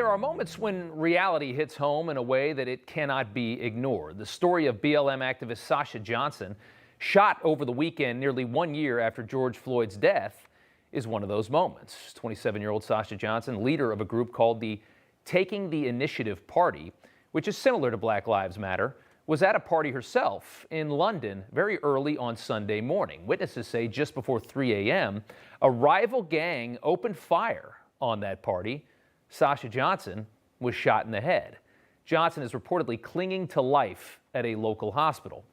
there are moments when reality hits home in a way that it cannot be ignored. The story of BLM activist Sasha Johnson, shot over the weekend nearly 1 year after George Floyd's death, is one of those moments. 27-year-old Sasha Johnson, leader of a group called the Taking the Initiative Party, which is similar to Black Lives Matter, was at a party herself in London very early on Sunday morning. Witnesses say just before 3 a.m., a rival gang opened fire on that party. Sasha Johnson was shot in the head. Johnson is reportedly clinging to life at a local hospital.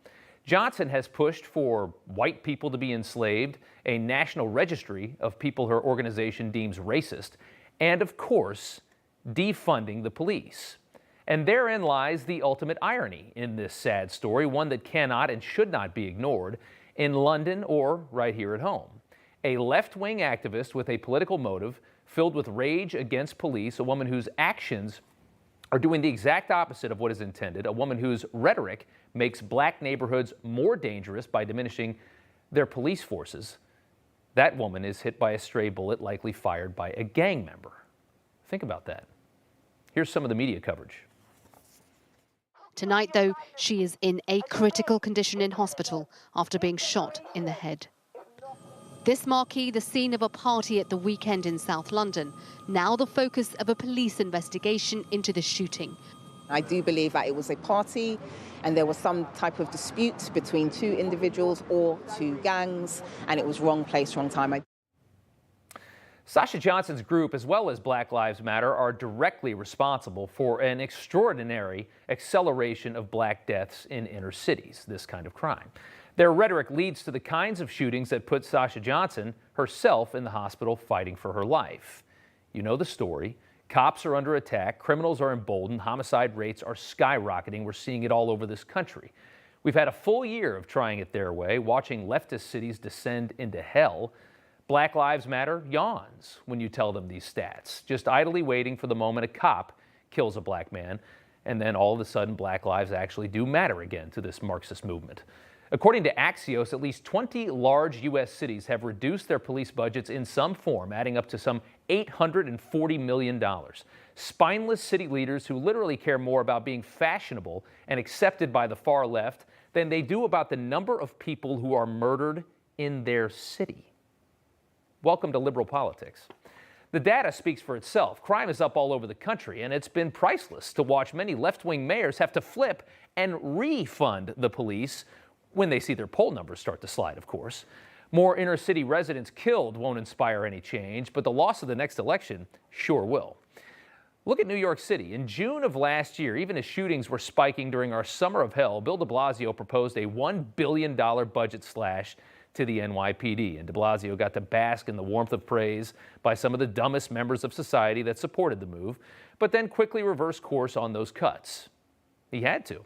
Johnson has pushed for white people to be enslaved, a national registry of people her organization deems racist, and of course, defunding the police. And therein lies the ultimate irony in this sad story, one that cannot and should not be ignored in London or right here at home. A left-wing activist with a political motive filled with rage against police, a woman whose actions are doing the exact opposite of what is intended, a woman whose rhetoric makes black neighborhoods more dangerous by diminishing their police forces. That woman is hit by a stray bullet, likely fired by a gang member. Think about that. Here's some of the media coverage. Tonight, though, she is in a critical condition in hospital after being shot in the head. This marquee, the scene of a party at the weekend in South London, now the focus of a police investigation into the shooting. I do believe that it was a party and there was some type of dispute between two individuals or two gangs, and it was wrong place, wrong time. Sasha Johnson's group, as well as Black Lives Matter, are directly responsible for an extraordinary acceleration of black deaths in inner cities, this kind of crime. Their rhetoric leads to the kinds of shootings that put Sasha Johnson herself in the hospital fighting for her life. You know the story. Cops are under attack, criminals are emboldened, homicide rates are skyrocketing. We're seeing it all over this country. We've had a full year of trying it their way, watching leftist cities descend into hell. Black Lives Matter yawns when you tell them these stats, just idly waiting for the moment a cop kills a black man, and then all of a sudden black lives actually do matter again to this Marxist movement. According to Axios, at least 20 large U.S. cities have reduced their police budgets in some form, adding up to some $840 million. Spineless city leaders who literally care more about being fashionable and accepted by the far left than they do about the number of people who are murdered in their city. Welcome to liberal politics. The data speaks for itself. Crime is up all over the country, and it's been priceless to watch many left-wing mayors have to flip and refund the police when they see their poll numbers start to slide, of course. More inner-city residents killed won't inspire any change, but the loss of the next election sure will. Look at New York City. In June of last year, even as shootings were spiking during our summer of hell, Bill de Blasio proposed a $1 billion budget slash to the NYPD, and de Blasio got to bask in the warmth of praise by some of the dumbest members of society that supported the move, but then quickly reversed course on those cuts. He had to.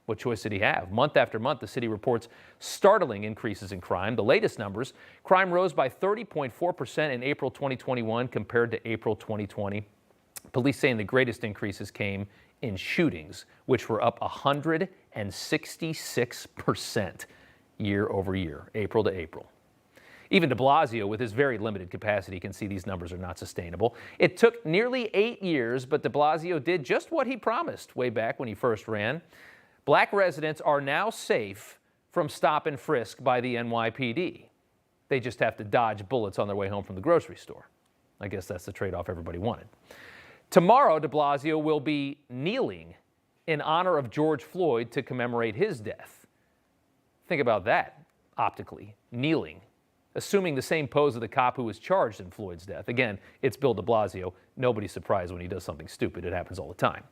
What choice did he have? Month after month, the city reports startling increases in crime. The latest numbers, crime rose by 30.4% in April 2021 compared to April 2020. Police saying the greatest increases came in shootings, which were up 166% year over year, April to April. Even de Blasio, with his very limited capacity, can see these numbers are not sustainable. It took nearly 8 years, but de Blasio did just what he promised way back when he first ran. Black residents are now safe from stop and frisk by the NYPD. They just have to dodge bullets on their way home from the grocery store. I guess that's the trade-off everybody wanted. Tomorrow, de Blasio will be kneeling in honor of George Floyd to commemorate his death. Think about that, optically, kneeling, assuming the same pose of the cop who was charged in Floyd's death. Again, it's Bill de Blasio. Nobody's surprised when he does something stupid. It happens all the time.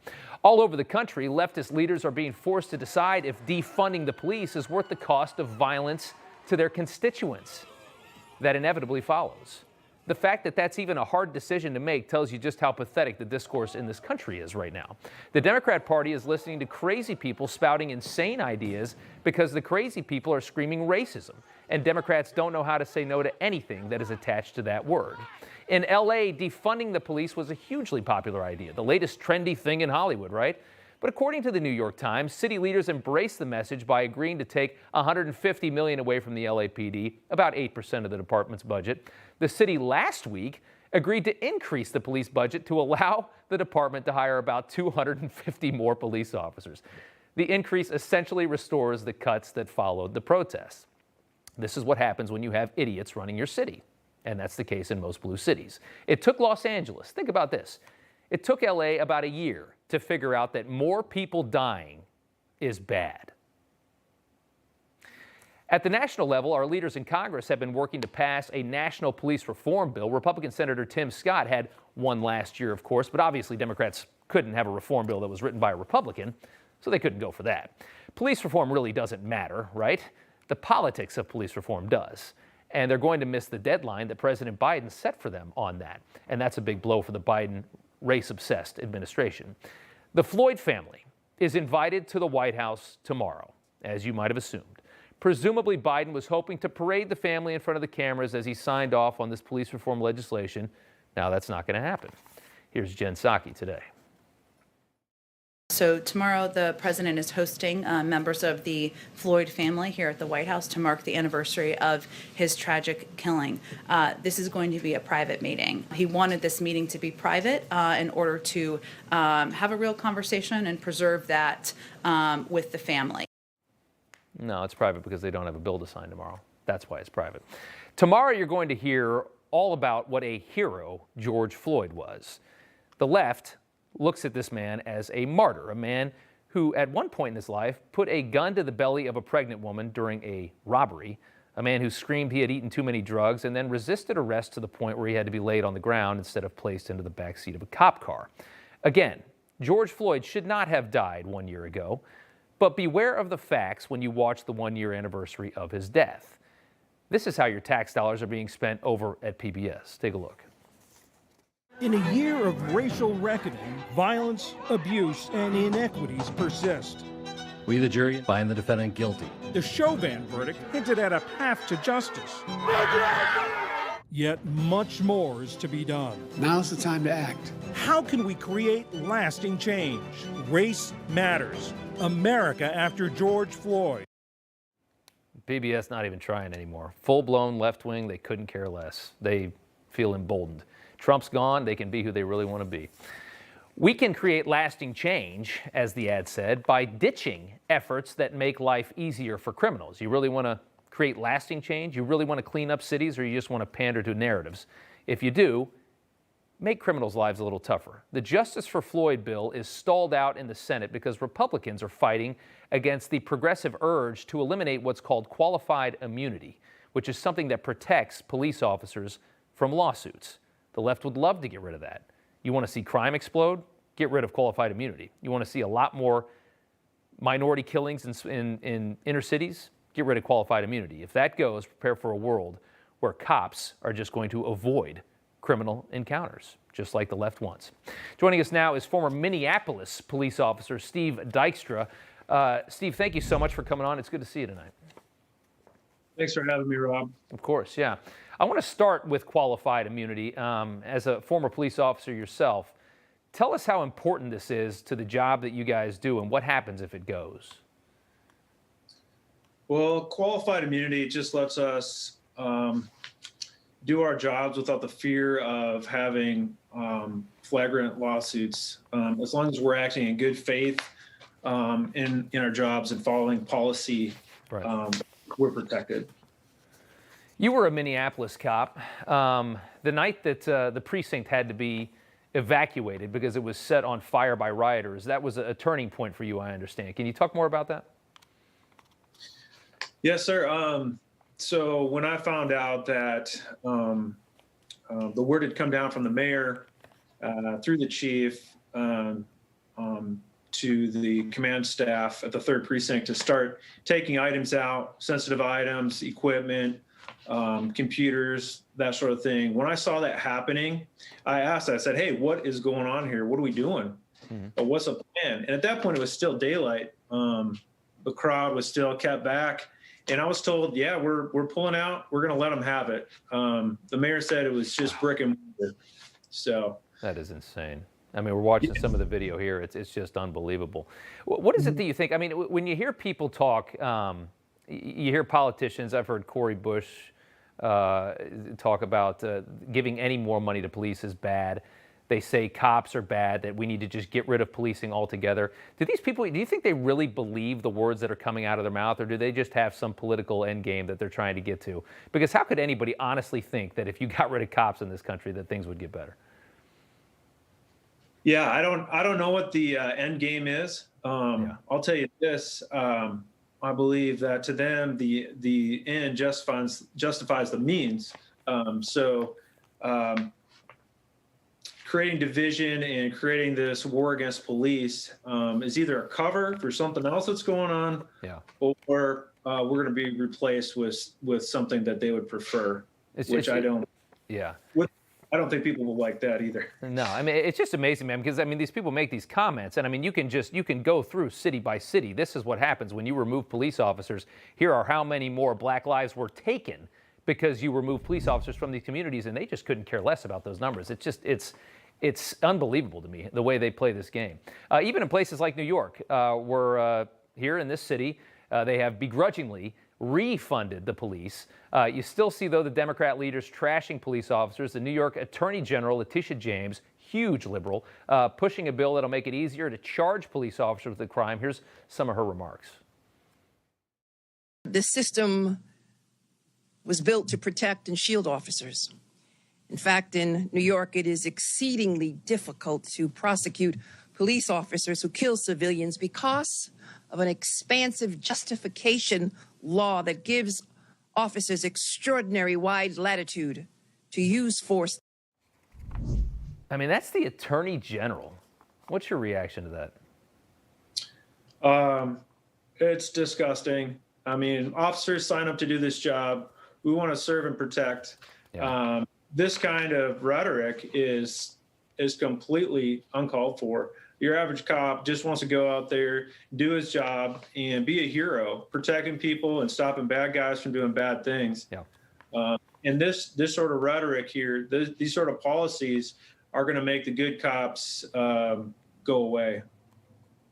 All over the country, leftist leaders are being forced to decide if defunding the police is worth the cost of violence to their constituents. That inevitably follows. The fact that that's even a hard decision to make tells you just how pathetic the discourse in this country is right now. The Democrat Party is listening to crazy people spouting insane ideas because the crazy people are screaming racism, and Democrats don't know how to say no to anything that is attached to that word. In LA, defunding the police was a hugely popular idea, the latest trendy thing in Hollywood, right? But according to the New York Times, city leaders embraced the message by agreeing to take $150 million away from the LAPD, about 8% of the department's budget. The city last week agreed to increase the police budget to allow the department to hire about 250 more police officers. The increase essentially restores the cuts that followed the protests. This is what happens when you have idiots running your city, and that's the case in most blue cities. It took Los Angeles, think about this, it took LA about a year to figure out that more people dying is bad. At the national level, our leaders in Congress have been working to pass a national police reform bill. Republican Senator Tim Scott had one last year, of course, but obviously Democrats couldn't have a reform bill that was written by a Republican, so they couldn't go for that. Police reform really doesn't matter, right? The politics of police reform does. And they're going to miss the deadline that President Biden set for them on that. And that's a big blow for the Biden race-obsessed administration. The Floyd family is invited to the White House tomorrow, as you might have assumed. Presumably, Biden was hoping to parade the family in front of the cameras as he signed off on this police reform legislation. Now that's not going to happen. Here's Jen Psaki today. So tomorrow, the president is hosting members of the Floyd family here at the White House to mark the anniversary of his tragic killing. This is going to be a private meeting. He wanted this meeting to be private in order to have a real conversation and preserve that with the family. No, it's private because they don't have a bill to sign tomorrow. That's why it's private. Tomorrow, you're going to hear all about what a hero George Floyd was. The left looks at this man as a martyr, a man who at one point in his life put a gun to the belly of a pregnant woman during a robbery, a man who screamed he had eaten too many drugs and then resisted arrest to the point where he had to be laid on the ground instead of placed into the backseat of a cop car. Again, George Floyd should not have died 1 year ago, but beware of the facts when you watch the 1 year anniversary of his death. This is how your tax dollars are being spent over at PBS. Take a look. In a year of racial reckoning, violence, abuse, and inequities persist. We, the jury, find the defendant guilty. The Chauvin verdict hinted at a path to justice. Yet much more is to be done. Now's the time to act. How can we create lasting change? Race matters. America after George Floyd. PBS not even trying anymore. Full-blown left wing, they couldn't care less. They feel emboldened. Trump's gone, they can be who they really want to be. We can create lasting change, as the ad said, by ditching efforts that make life easier for criminals. You really want to create lasting change? You really want to clean up cities, or you just want to pander to narratives? If you do, make criminals' lives a little tougher. The Justice for Floyd bill is stalled out in the Senate because Republicans are fighting against the progressive urge to eliminate what's called qualified immunity, which is something that protects police officers from lawsuits. The left would love to get rid of that. You want to see crime explode? Get rid of qualified immunity. You want to see a lot more minority killings in inner cities? Get rid of qualified immunity. If that goes, prepare for a world where cops are just going to avoid criminal encounters, just like the left wants. Joining us now is former Minneapolis police officer Steve Dykstra. Steve, thank you so much for coming on. It's good to see you tonight. Thanks for having me, Rob. Of course, yeah. I want to start with qualified immunity. As a former police officer yourself, tell us how important this is to the job that you guys do and what happens if it goes. Well, qualified immunity just lets us do our jobs without the fear of having flagrant lawsuits. As long as we're acting in good faith in our jobs and following policy, right. We're protected. You were a Minneapolis cop. The night that the precinct had to be evacuated because it was set on fire by rioters, that was a turning point for you, I understand. Can you talk more about that? Yes, sir. So when I found out that the word had come down from the mayor through the chief to the command staff at the 3rd Precinct to start taking items out, sensitive items, equipment, computers, that sort of thing. When I saw that happening, I said, hey, what is going on here? What are we doing? Mm-hmm. What's the plan? And at that point, it was still daylight. The crowd was still kept back. And I was told, yeah, we're pulling out. We're going to let them have it. The mayor said it was just brick and mortar. So that is insane. I mean, we're watching some of the video here. It's just unbelievable. What is it that you think? I mean, when you hear people talk, you hear politicians. I've heard Cori Bush talk about giving any more money to police is bad. They say cops are bad, that we need to just get rid of policing altogether. Do these people, do you think they really believe the words that are coming out of their mouth, or do they just have some political end game that they're trying to get to? Because how could anybody honestly think that if you got rid of cops in this country that things would get better? Yeah, I don't know what the end game is. I'll tell you this. I believe that to them, the end justifies the means. Creating division and creating this war against police is either a cover for something else that's going on, or we're going to be replaced with something that they would prefer, I don't. Yeah. I don't think people will like that either. No, I mean, it's just amazing, man, because I mean, these people make these comments, and I mean, you can go through city by city. This is what happens when you remove police officers. Here are how many more black lives were taken because you remove police officers from these communities, and they just couldn't care less about those numbers. It's unbelievable to me, the way they play this game. Even in places like New York, where here in this city, they have begrudgingly refunded the police. You still see, though, the Democrat leaders trashing police officers. The New York Attorney General, Letitia James, huge liberal, pushing a bill that'll make it easier to charge police officers with the crime. Here's some of her remarks. This system was built to protect and shield officers. In fact, in New York, it is exceedingly difficult to prosecute police officers who kill civilians because of an expansive justification law that gives officers extraordinary wide latitude to use force. I mean, that's the Attorney General. What's your reaction to that? It's disgusting. I mean, officers sign up to do this job. We want to serve and protect. Yeah. This kind of rhetoric is completely uncalled for. Your average cop just wants to go out there, do his job, and be a hero, protecting people and stopping bad guys from doing bad things. Yeah. And this sort of rhetoric here, these sort of policies are going to make the good cops go away.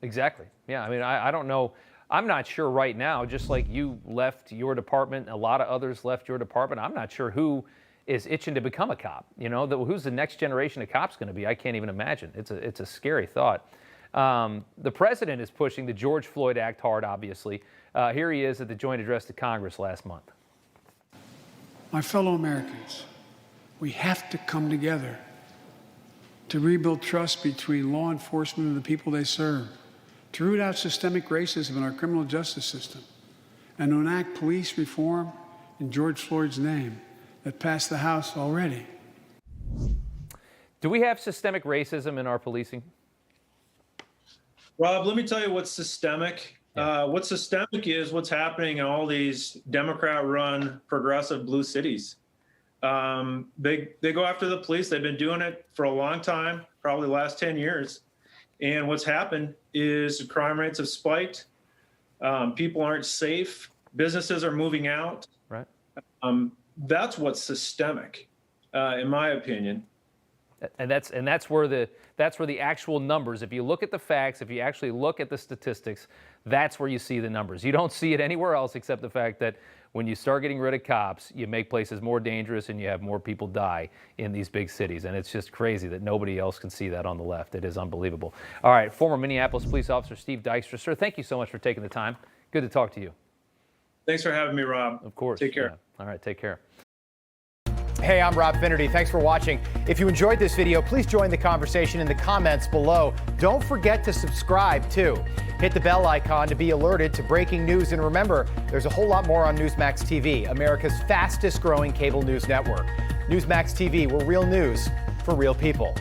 Exactly. Yeah. I mean, I don't know. I'm not sure right now, just like you left your department, a lot of others left your department. I'm not sure who is itching to become a cop. You know, who's the next generation of cops going to be? I can't even imagine. It's a scary thought. The president is pushing the George Floyd Act hard, obviously. Here he is at the joint address to Congress last month. My fellow Americans, we have to come together to rebuild trust between law enforcement and the people they serve, to root out systemic racism in our criminal justice system, and to enact police reform in George Floyd's name that passed the House already. Do we have systemic racism in our policing? Rob, let me tell you what's systemic. What systemic is what's happening in all these Democrat-run progressive blue cities. They go after the police. They've been doing it for a long time, probably the last 10 years. And what's happened is the crime rates have spiked. People aren't safe. Businesses are moving out. Right. That's what's systemic, in my opinion. And that's where the actual numbers, if you look at the facts, if you actually look at the statistics, that's where you see the numbers. You don't see it anywhere else except the fact that when you start getting rid of cops, you make places more dangerous and you have more people die in these big cities. And it's just crazy that nobody else can see that on the left. It is unbelievable. All right, former Minneapolis police officer Steve Dykstra. Sir, thank you so much for taking the time. Good to talk to you. Thanks for having me, Rob. Of course. Take care. Yeah. All right, take care. Hey, I'm Rob Finnerty. Thanks for watching. If you enjoyed this video, please join the conversation in the comments below. Don't forget to subscribe, too. Hit the bell icon to be alerted to breaking news. And remember, there's a whole lot more on Newsmax TV, America's fastest growing cable news network. Newsmax TV, where real news for real people.